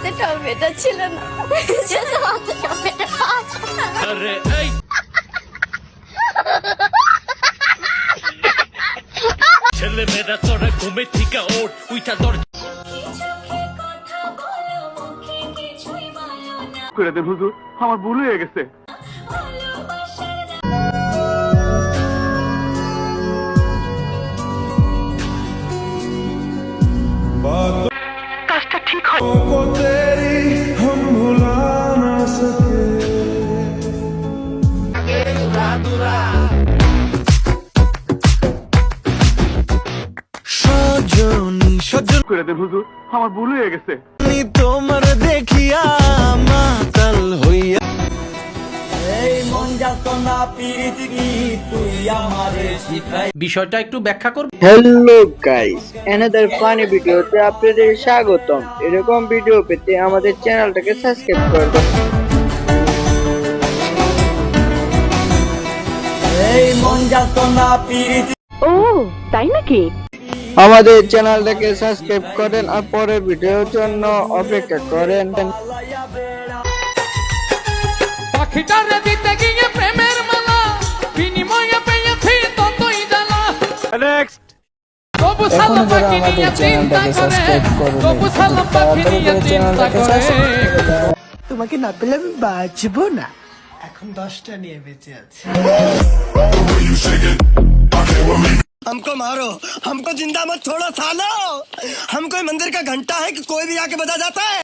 হাতে টমেটো ছিল না, শুধু হাতে টমেটো আছে। আরে এই ছেলে মেয়েরা তোরা ঘুমে থেকে ওঠ উইটা তোর করে দেন হুজুর, আমার ভুল হয়ে গেছে। কাজটা ঠিক হয়। করে দেন হুজুর, আমার ভুল হয়ে গেছে। তোমার দেখিয়া মাতাল হইয়া বিষয়টা একটু ব্যাখ্যা করব। হ্যালো গাইস, অ্যানাদার ফানি ভিডিওতে আপনাদের স্বাগতম। এরকম ভিডিও পেতে আমাদের চ্যানেলটাকে সাবস্ক্রাইব করবেন। ও তাই নাকি? আমাদের চ্যানেলটাকে সাবস্ক্রাইব করেন আর পরের ভিডিওর জন্য অপেক্ষা করেন। পাখিটারে দিতে গিয়ে প্রেমের মালা বিনিময়ে পেয়েছি ততই জ্বালা। নেক্সট। তবু সালা পাখি নিয়ে চিন্তা করে, তবু সালা পাখি নিয়ে চিন্তা করে। তোমাকে না পেলে আমি বাঁচবো না। এখন 10টা নিয়ে বেঁচে আছি। हमको मारो, हमको जिंदा मत छोड़ो सालो। हम कोई मंदिर का घंटा है कि कोई भी आके बजा जाता है।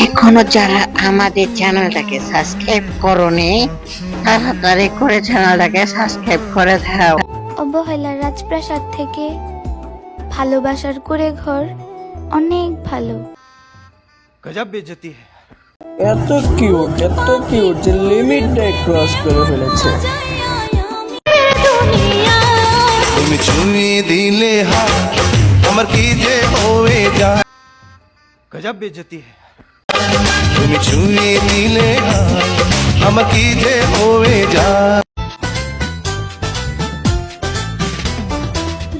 এখনো যারা আমাদের চ্যানেলটাকে সাবস্ক্রাইব করোনি তাড়াতাড়ি করে চ্যানেলটাকে সাবস্ক্রাইব করে দাও। অবহেলার রাজপ্রাসাদ থেকে ভালোবাসার কুড়ে ঘর অনেক ভালো। गजब बेइज्जती है। এত কিউট যে লিমিটটাই ক্রস করে ফেলেছে। তুমি ছুঁয়ে দিলে হাত আমার কি যে হয়ে যায়। गजब बेइज्जती है। তুমি ছুঁয়ে দিলে হাত আমার কি যে হয়ে যায়।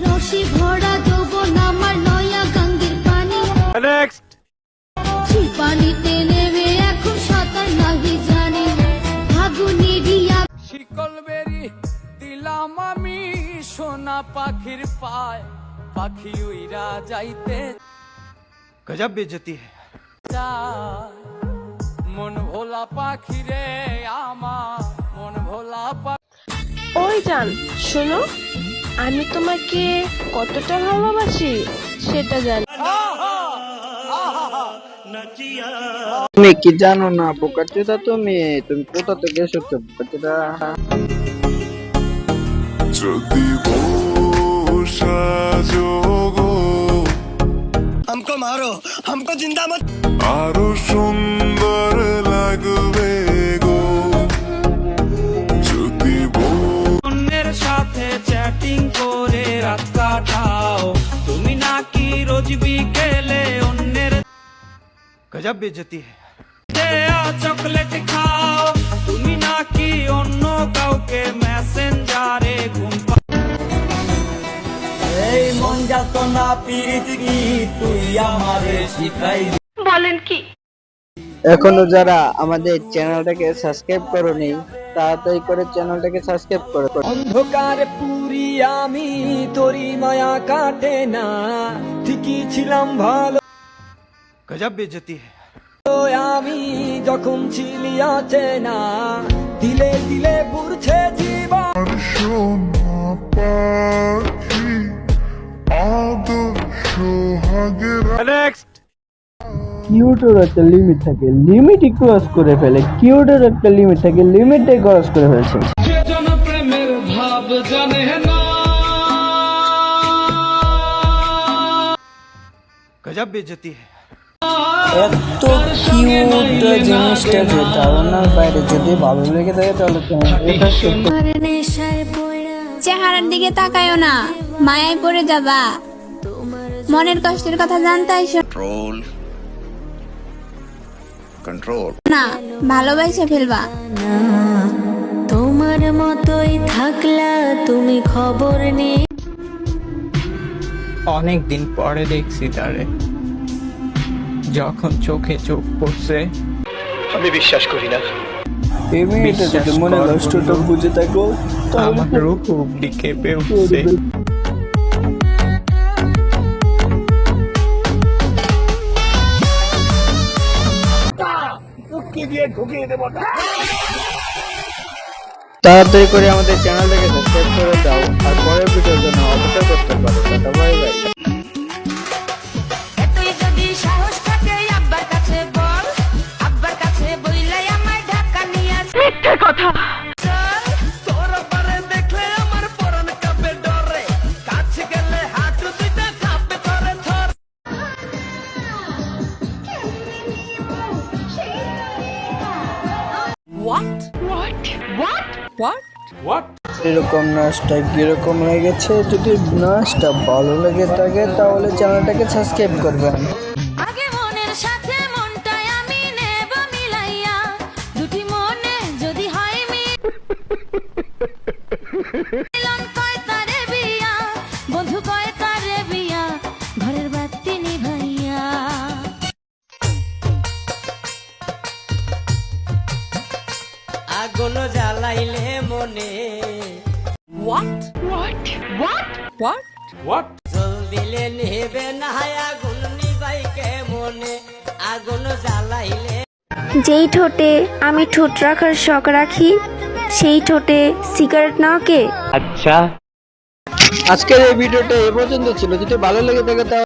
রশি ভরা যৌবন আমার নয়া গঙ্গের পানি, নেক্সট। পানিতে নেমে এখন সাঁতার নাহি জানি, ফাগুনেরই শিকল বেরি দিলাম আমি সোনা পাখির পায়, পাখি উইরা যাইতে गजब बेइज्जती है। চায়। মন ভোলা পাখি রে আমার, মন ভোলা পাখি। ওই জান শোনো, আমি তোমাকে কতটা ভালোবাসি সেটা জানি। তুমি কি জানো না বোকাচোদা? তুমি কোথা থেকে এসেছো বোকাচোদা? যদি সাজোগো हमको मारो, हमको जिंदा मत। আরো সুন্দর লাগবে গো যদি অন্যের সাথে চ্যাটিং করে রাত কাটাও, তুমি নাকি রোজ বিকেলে অন্যের गजब बेइज्जती है। দেয়া চকলেট খাও, তুমি নাকি অন্য কাউকে মেসেঞ্জারে ঘুম এই মন যাত না পিরিতি কি তুই আমারে শিখাই। বলেন কি? এখনো যারা আমাদের চ্যানেলটাকে সাবস্ক্রাইব করোনি তাড়াতাড়ি করে চ্যানেলটাকে সাবস্ক্রাইব করো। অন্ধকার পুরি আমি তোরি মায়া কাটে না, ঠিকই ছিলাম ভালো गजब बेइज्जती है। আমি যখন ছিলি আছে না, দিলে দিলে বুঝছে জীবন। নেক্সট। কিউটের একটা লিমিট থাকে, লিমিটই ক্রস করে ফেলে। কিউটের একটা লিমিট থাকে, লিমিটটাই ক্রস করে ফেলছে। জন প্রেমের ভাব জানে না। गजब बेइज्जती है। এত কিউট জিনিসটা যে ধারণার বাইরে, যদি ভালো লেগে থাকে তাহলে চেহারার দিকে তাকায়ও না, মায়ায় পড়ে যাবা। মনের কষ্টের কথা জানতে আইসো। না ভালোবাসা ফেলবা। তোমার মতোই থাকলা তুমি খবর নেই। অনেক দিন পরে দেখছি তারে, যখন চোখে চোখ পড়ছে আমি বিশ্বাস করি না। এই মেয়েটা যদি মনে কষ্টটা বুঝে থাকো, আমার রূপ উপরি কেঁপে উঠছে। তাড়াতাড়ি করে আমাদের চ্যানেলটাকে সাবস্ক্রাইব করে দাও আর পরের ভিডিওর জন্য অপেক্ষা করতে পারো। Tata bye bye. তুই যদি সাহস থাকে আব্বার কাছে বল, আব্বার কাছে বইলাই আমার ঢাকা নিয়ে আসে। মিথ্যে কথা। এরকম নাচটা কিরকম লেগেছে? যদি নাচটা ভালো লেগে থাকে তাহলে চ্যানেলটাকে সাবস্ক্রাইব করবেন। আগে মনের সাথে মনটাই আমি নেব মিলাইয়া, দুটি মনে যদি হয় মিলন কয় তারে বিয়া, বন্ধু কয় তারে বিয়া, ঘরের বাতি নিভাইয়া। আগুন জ্বালাইলে মনে জল দিলে নেবে না, আগুন নিবাইকে মনে, আগুন জ্বালাইলে। যেই ঠোঁটে আমি ঠোঁট রাখার শখ রাখি, সেই ঠোঁটে সিগারেট না কে? আজকের এই ভিডিওটা এ পর্যন্ত ছিল। যদি ভালো লেগে থাকে তাহলে